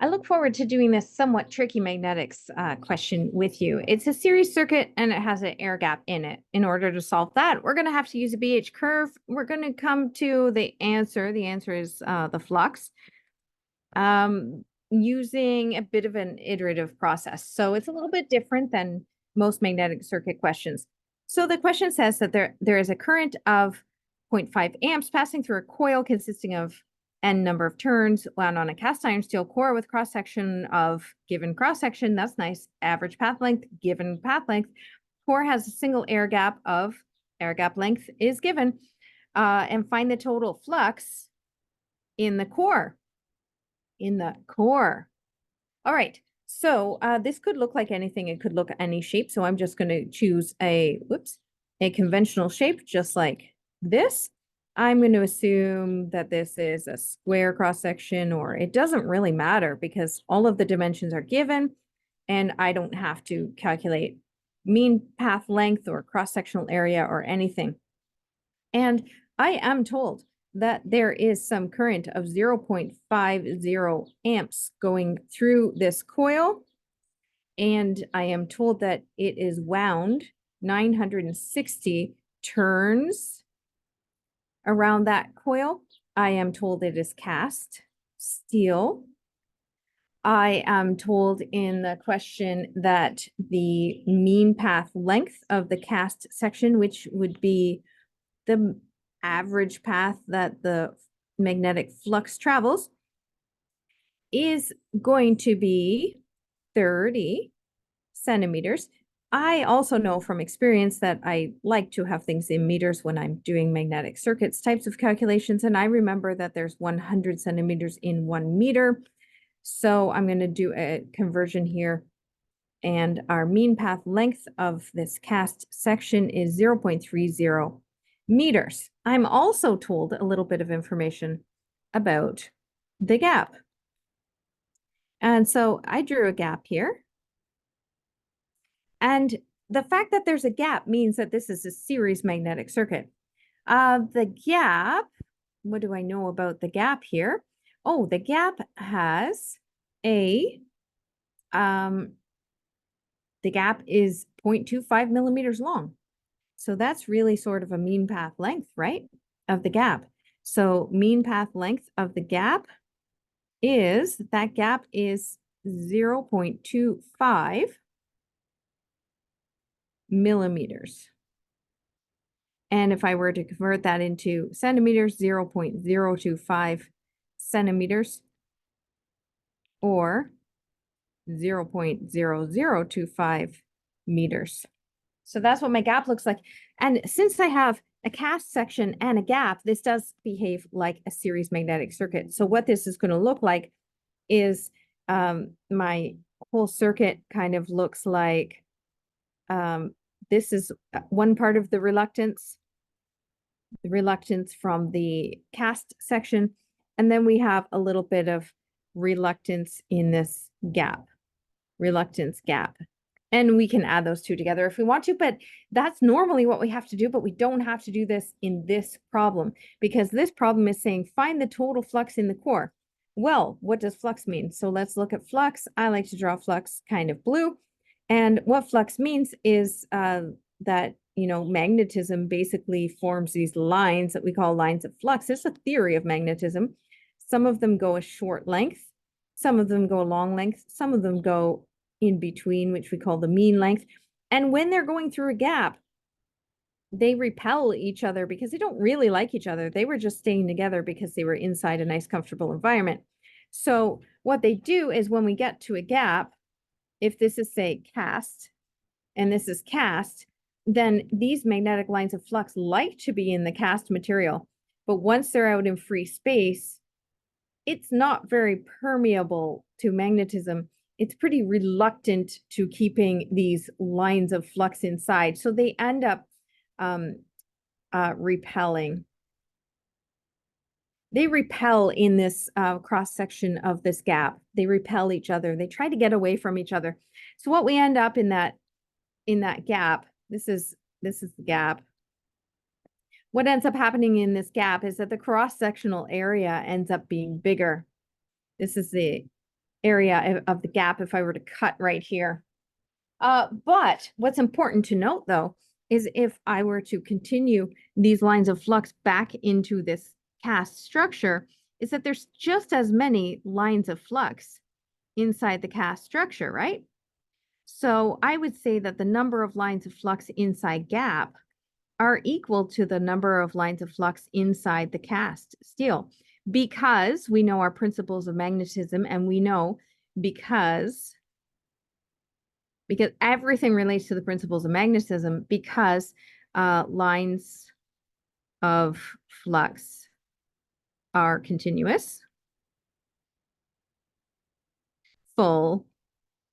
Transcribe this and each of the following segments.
I look forward to doing this somewhat tricky magnetics question with you. It's a series circuit and it has an air gap in it. In order to solve that, we're going to have to use a BH curve. We're going to come to the answer. The answer is the flux using a bit of an iterative process. So it's a little bit different than most magnetic circuit questions. So the question says that there is a current of 0.5 amps passing through a coil consisting of n number of turns wound on a cast iron steel core with cross section of given cross section. That's nice. Average path length, given path length. Core has a single air gap length is given, and find the total flux in the core. All right. So this could look like anything. It could look any shape. So I'm just going to choose a conventional shape, just like this. I'm going to assume that this is a square cross section, or it doesn't really matter because all of the dimensions are given and I don't have to calculate mean path length or cross-sectional area or anything. And I am told that there is some current of 0.50 amps going through this coil. And I am told that it is wound 960 turns around that coil. I am told it is cast steel. I am told in the question that the mean path length of the cast section, which would be the average path that the magnetic flux travels, is going to be 30 centimeters. I also know from experience that I like to have things in meters when I'm doing magnetic circuits types of calculations. And I remember that there's 100 centimeters in 1 meter. So I'm going to do a conversion here. And our mean path length of this cast section is 0.30 meters. I'm also told a little bit of information about the gap. And so I drew a gap here. And the fact that there's a gap means that this is a series magnetic circuit. The gap, what do I know about the gap here? Oh, the gap has the gap is 0.25 millimeters long. So that's really sort of a mean path length, right, of the gap. So mean path length of the gap is, that gap is 0.25 millimeters. And if I were to convert that into centimeters, 0.025 centimeters, or 0.0025 meters. So that's what my gap looks like. And since I have a cast section and a gap, this does behave like a series magnetic circuit. So what this is going to look like is my whole circuit kind of looks like this is one part of the reluctance from the cast section. And then we have a little bit of reluctance in this gap, reluctance gap. And we can add those two together if we want to, but that's normally what we have to do, but we don't have to do this in this problem because this problem is saying find the total flux in the core. Well, what does flux mean? So let's look at flux. I like to draw flux kind of blue. And what flux means is that, magnetism basically forms these lines that we call lines of flux. It's a theory of magnetism. Some of them go a short length. Some of them go a long length. Some of them go in between, which we call the mean length. And when they're going through a gap, they repel each other because they don't really like each other. They were just staying together because they were inside a nice, comfortable environment. So what they do is when we get to a gap, if this is, say, cast, and this is cast, then these magnetic lines of flux like to be in the cast material. But once they're out in free space, it's not very permeable to magnetism. It's pretty reluctant to keeping these lines of flux inside. So they end up repelling. They repel in this cross section of this gap. They repel each other. They try to get away from each other. So what we end up in that gap, this is the gap. What ends up happening in this gap is that the cross-sectional area ends up being bigger. This is the area of the gap if I were to cut right here. But what's important to note, though, is if I were to continue these lines of flux back into this cast structure, is that there's just as many lines of flux inside the cast structure, right? So I would say that the number of lines of flux inside gap are equal to the number of lines of flux inside the cast steel, because we know our principles of magnetism, and we know because everything relates to the principles of magnetism, because lines of flux are continuous, full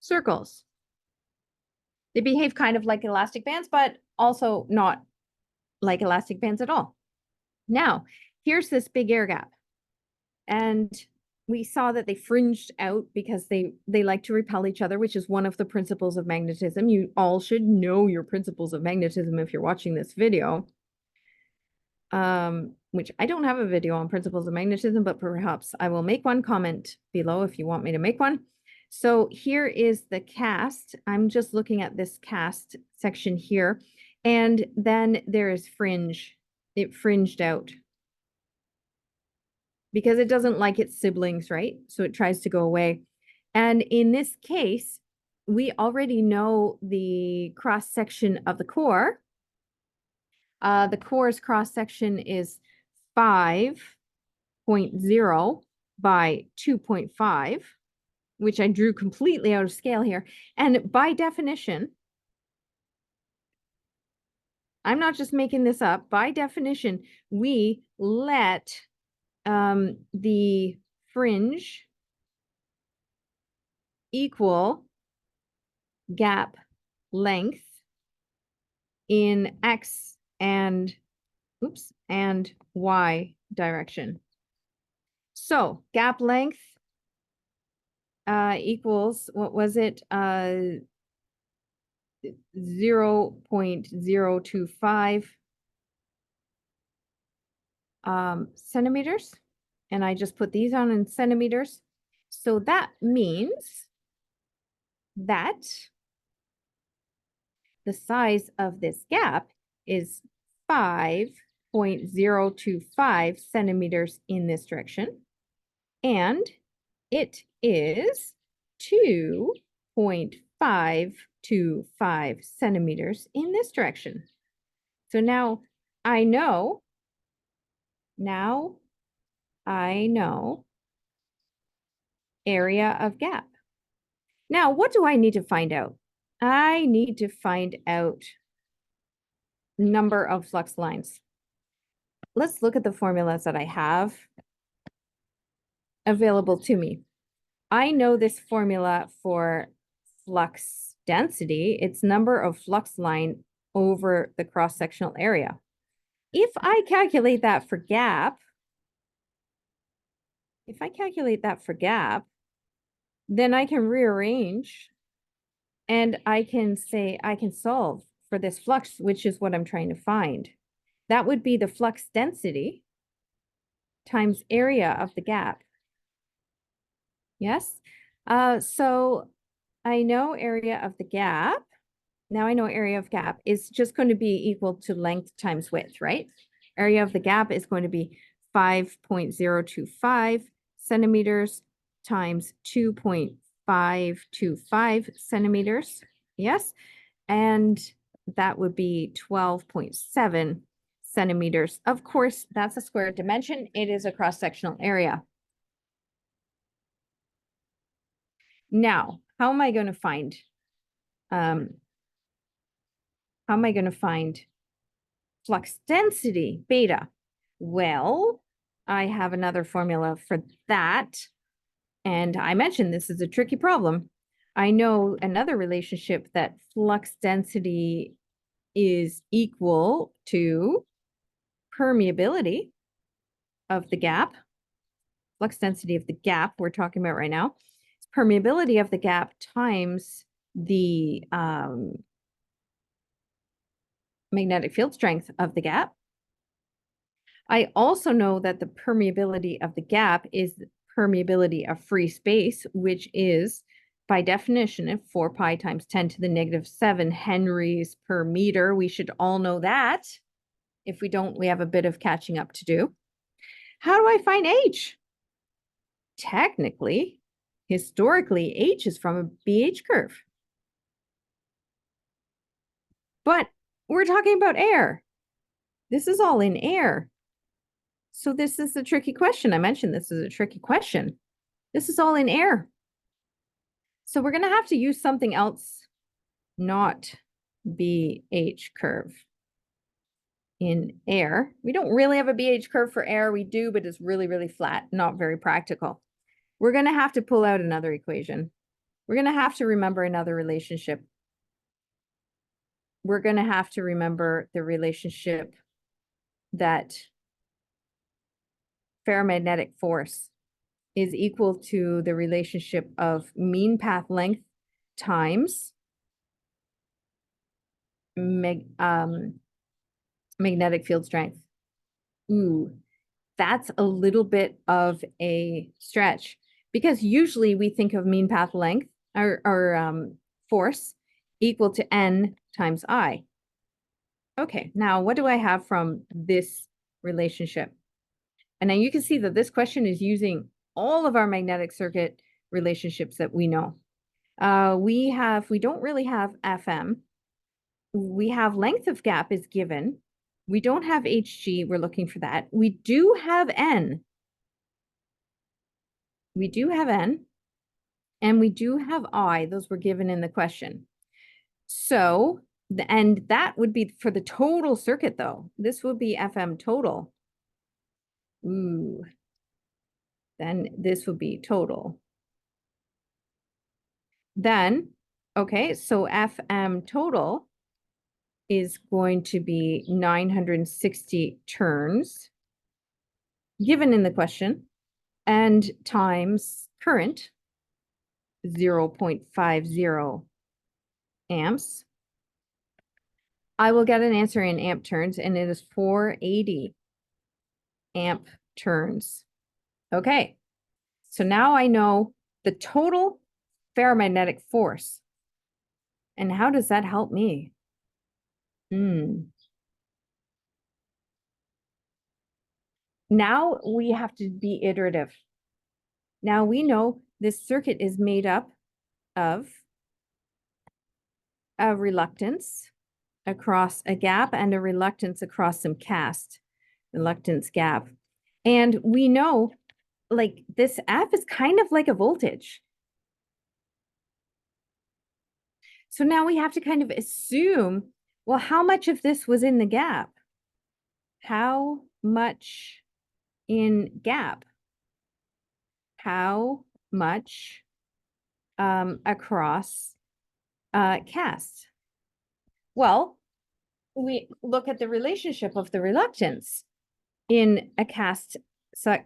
circles. They behave kind of like elastic bands, but also not like elastic bands at all. Now, here's this big air gap. And we saw that they fringed out because they like to repel each other, which is one of the principles of magnetism. You all should know your principles of magnetism if you're watching this video. Which I don't have a video on principles of magnetism, but perhaps I will make one. Comment below if you want me to make one. So here is the cast. I'm just looking at this cast section here. And then there is fringe. It fringed out because it doesn't like its siblings, right? So it tries to go away. And in this case, we already know the cross section of the core. The core's cross section is 5.0 by 2.5, which I drew completely out of scale here. And by definition, I'm not just making this up. By definition, we let the fringe equal gap length in X and Y direction. So gap length equals, what was it? 0.025 centimeters. And I just put these on in centimeters. So that means that the size of this gap is 5.025 centimeters in this direction. And it is 2.525 centimeters in this direction. So now I know area of gap. Now, what do I need to find out? I need to find out number of flux lines. Let's look at the formulas that I have available to me. I know this formula for flux density. It's number of flux line over the cross-sectional area. If I calculate that for gap, then I can rearrange and I can say I can solve for this flux, which is what I'm trying to find. That would be the flux density times area of the gap. Yes? So I know area of the gap. Now I know area of gap is just going to be equal to length times width, right? Area of the gap is going to be 5.025 centimeters times 2.525 centimeters. Yes. And that would be 12.7 centimeters. Of course, that's a square dimension. It is a cross-sectional area. Now, how am I going to find flux density, beta? Well, I have another formula for that. And I mentioned this is a tricky problem. I know another relationship that flux density is equal to permeability of the gap. Flux density of the gap we're talking about right now. It's permeability of the gap times the magnetic field strength of the gap. I also know that the permeability of the gap is permeability of free space, which is by definition of 4 pi times 10 to the negative 7 henries per meter. We should all know that. If we don't, we have a bit of catching up to do. How do I find H? Technically, historically, H is from a BH curve. But we're talking about air. This is all in air. So this is a tricky question. I mentioned this is a tricky question. This is all in air. So we're going to have to use something else, not BH curve in air. We don't really have a BH curve for air. We do, but it's really, really flat, not very practical. We're going to have to pull out another equation. We're going to have to remember another relationship. We're going to have to remember the relationship that ferromagnetic force is equal to the relationship of mean path length times magnetic field strength. Ooh, that's a little bit of a stretch because usually we think of mean path length or force equal to N times I. Okay, now what do I have from this relationship? And now you can see that this question is using all of our magnetic circuit relationships that we know. We don't really have FM. We have length of gap is given. We don't have HG. We're looking for that. We do have N. We do have N. And we do have I. Those were given in the question. So, and that would be for the total circuit, though. This would be FM total. Ooh. Then this would be total. Then, okay, so FM total is going to be 960 turns given in the question and times current 0.50 amps. I will get an answer in amp turns and it is 480 amp turns. Okay, so now I know the total ferromagnetic force. And how does that help me? Now we have to be iterative. Now we know this circuit is made up of a reluctance across a gap and a reluctance across some cast, reluctance gap. And we know like this F is kind of like a voltage. So now we have to kind of assume, well, how much of this was in the gap? How much in gap? How much across cast? Well, we look at the relationship of the reluctance in a cast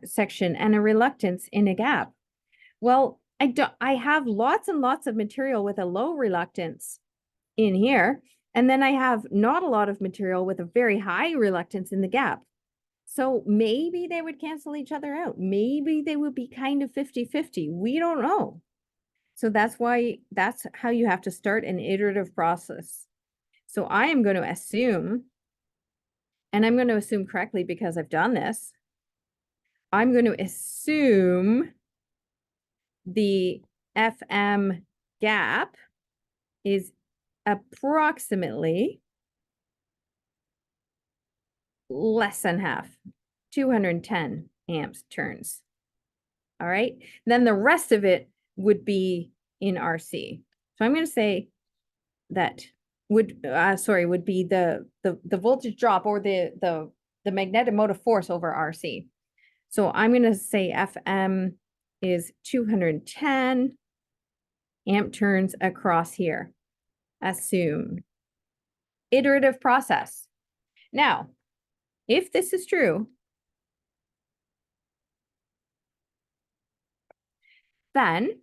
section and a reluctance in a gap. Well, I have lots and lots of material with a low reluctance in here, and then I have not a lot of material with a very high reluctance in the gap. So maybe they would cancel each other out. Maybe they would be kind of 50-50. We don't know. So that's how you have to start an iterative process. So I am going to assume, and I'm going to assume correctly because I've done this, I'm going to assume the FM gap is approximately less than half, 210 amps turns. All right. Then the rest of it would be in RC. So I'm going to say that would be the voltage drop or the magnetic motive force over RC. So I'm going to say FM is 210 amp turns across here. Assume. Iterative process. Now, if this is true, then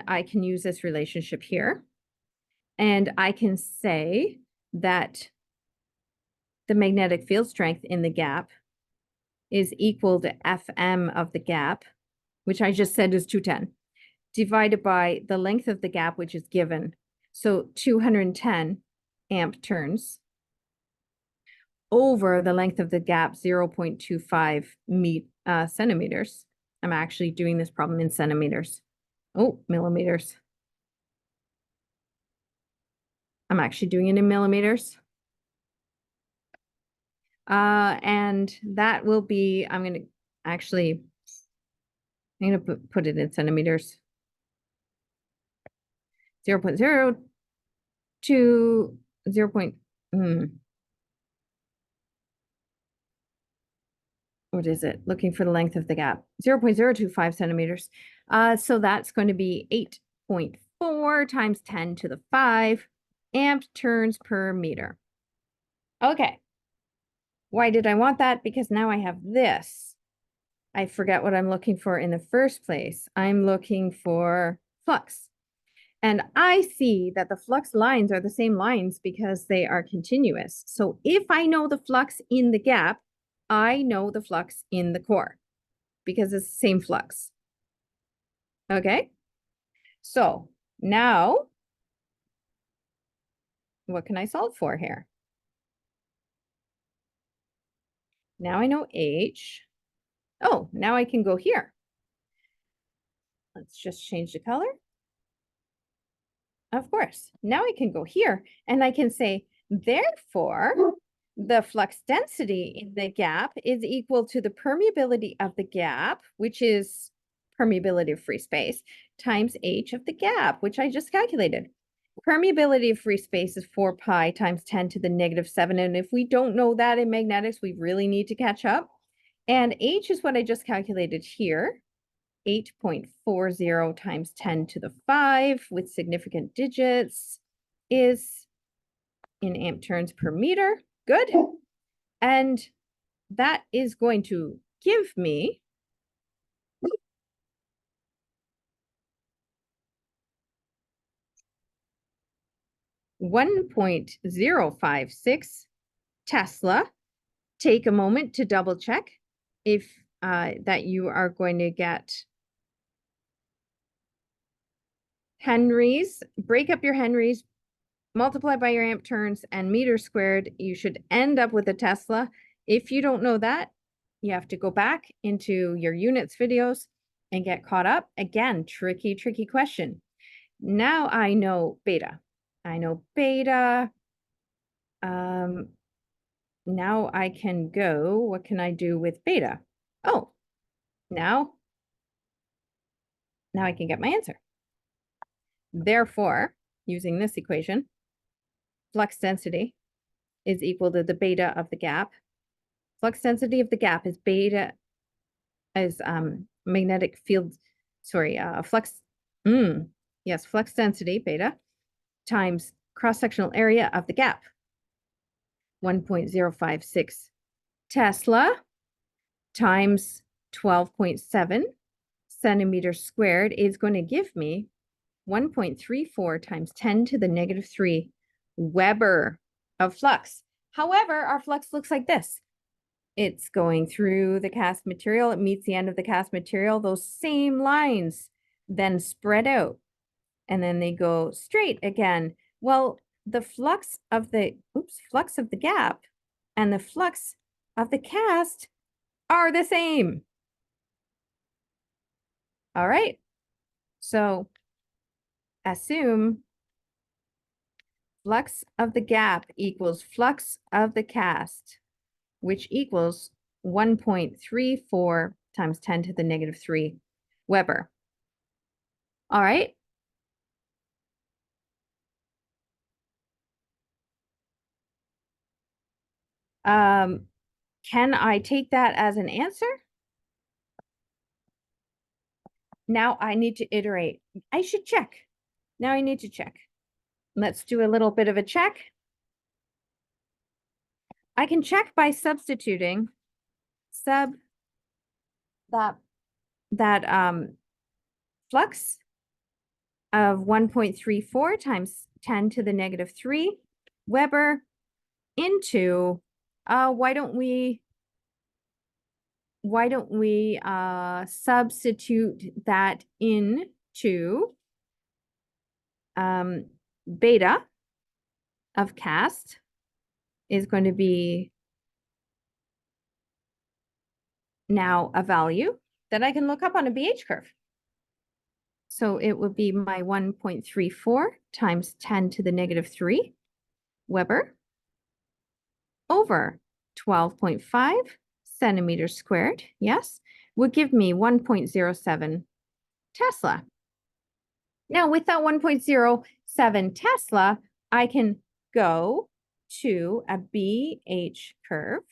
I can use this relationship here. And I can say that the magnetic field strength in the gap is equal to Fm of the gap, which I just said is 210, divided by the length of the gap, which is given. So 210 amp turns over the length of the gap, 0.25 centimeters. I'm actually doing this problem in centimeters. Oh, millimeters. I'm actually doing it in millimeters. And that will be, I'm going to put it in centimeters. 0.0 to 0. What is it? Looking for the length of the gap, 0.025 centimeters. So that's going to be 8.4 times 10 to the 5 amp turns per meter. Okay. Why did I want that? Because now I have this. I forget what I'm looking for in the first place. I'm looking for flux. And I see that the flux lines are the same lines because they are continuous. So if I know the flux in the gap, I know the flux in the core because it's the same flux. Okay? So now, what can I solve for here? Now I know H. Oh, now I can go here. Let's just change the color. Of course. Now I can go here and I can say, therefore, the flux density in the gap is equal to the permeability of the gap, which is permeability of free space, times H of the gap, which I just calculated. Permeability of free space is 4 pi times 10 to the negative 7. And if we don't know that in magnetics, we really need to catch up. And H is what I just calculated here. 8.40 times 10 to the 5 with significant digits is in amp turns per meter. Good. And that is going to give me $1.056 Tesla. Take a moment to double check if that you are going to get henries. Break up your henries, multiply by your amp turns and meters squared. You should end up with a Tesla. If you don't know that, you have to go back into your units videos and get caught up. Again, tricky question. Now I know beta. I know beta. Now I can go, what can I do with beta? Oh, now I can get my answer. Therefore, using this equation, flux density is equal to the beta of the gap. Flux density of the gap is beta, is magnetic field, flux, yes, flux density, beta, times cross-sectional area of the gap, 1.056 Tesla, times 12.7 centimeters squared is going to give me 1.34 times 10 to the negative 3 Weber of flux. However, our flux looks like this. It's going through the cast material. It meets the end of the cast material. Those same lines then spread out and then they go straight again. Well, the flux of the gap and the flux of the cast are the same. All right. So assume flux of the gap equals flux of the cast, which equals 1.34 times 10 to the negative 3 Weber. All right. Can I take that as an answer? Now I need to iterate. I should check. Now I need to check. Let's do a little bit of a check. I can check by substituting that flux of 1.34 times 10 to the negative 3 Weber into, why don't we why don't we substitute that into beta of cast is going to be now a value that I can look up on a BH curve. So it would be my 1.34 times 10 to the negative 3 Weber over 12.5 centimeters squared, yes, would give me 1.07 Tesla. Now with that 1.07 Tesla, I can go to a BH curve,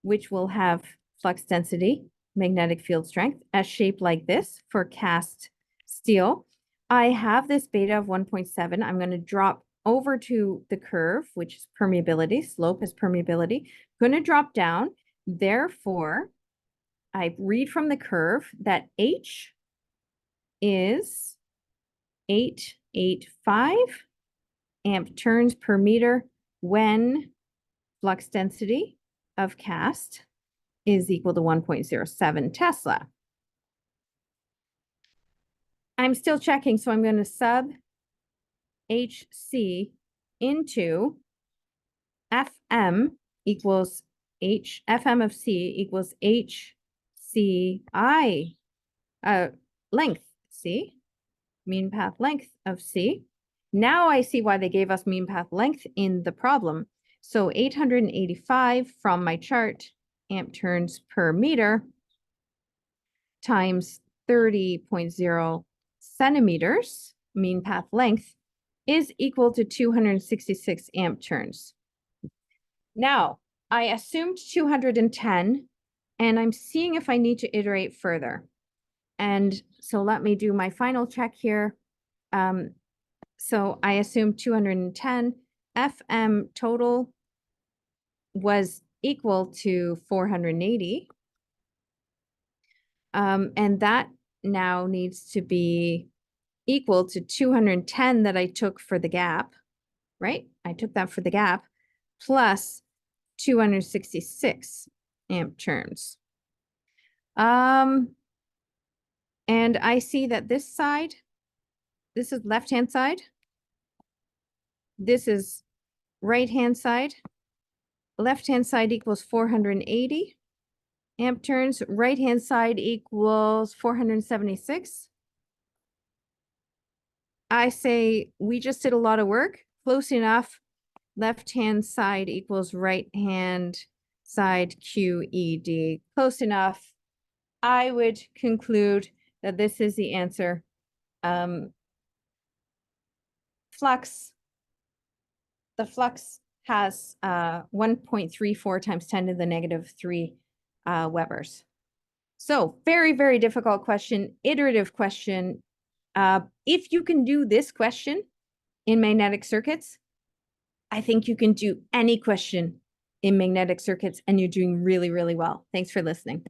which will have flux density, magnetic field strength, a shape like this for cast steel. I have this beta of 1.7. I'm going to drop over to the curve, which is permeability. Slope is permeability. I'm going to drop down. Therefore, I read from the curve that H is 885 amp turns per meter when flux density of cast is equal to 1.07 Tesla. I'm still checking, so I'm going to sub HC into FM equals FM of C equals HCI length C, mean path length of C. Now I see why they gave us mean path length in the problem. So 885 from my chart, amp turns per meter, times 30.0 centimeters, mean path length, is equal to 266 amp turns. Now, I assumed 210, and I'm seeing if I need to iterate further. And so let me do my final check here. So I assumed 210. FM total was equal to 480. And that now needs to be equal to 210 that I took for the gap, right? I took that for the gap, plus 266 amp turns. And I see that this side, this is left-hand side. This is right-hand side. Left-hand side equals 480 amp turns. Right-hand side equals 476. I say we just did a lot of work. Close enough. Left-hand side equals right-hand side QED. Close enough. I would conclude that this is the answer. Flux, the flux has 1.34 times 10 to the negative 3 Webers. So very, very difficult question, iterative question. If you can do this question in magnetic circuits, I think you can do any question in magnetic circuits, and you're doing really, really well. Thanks for listening.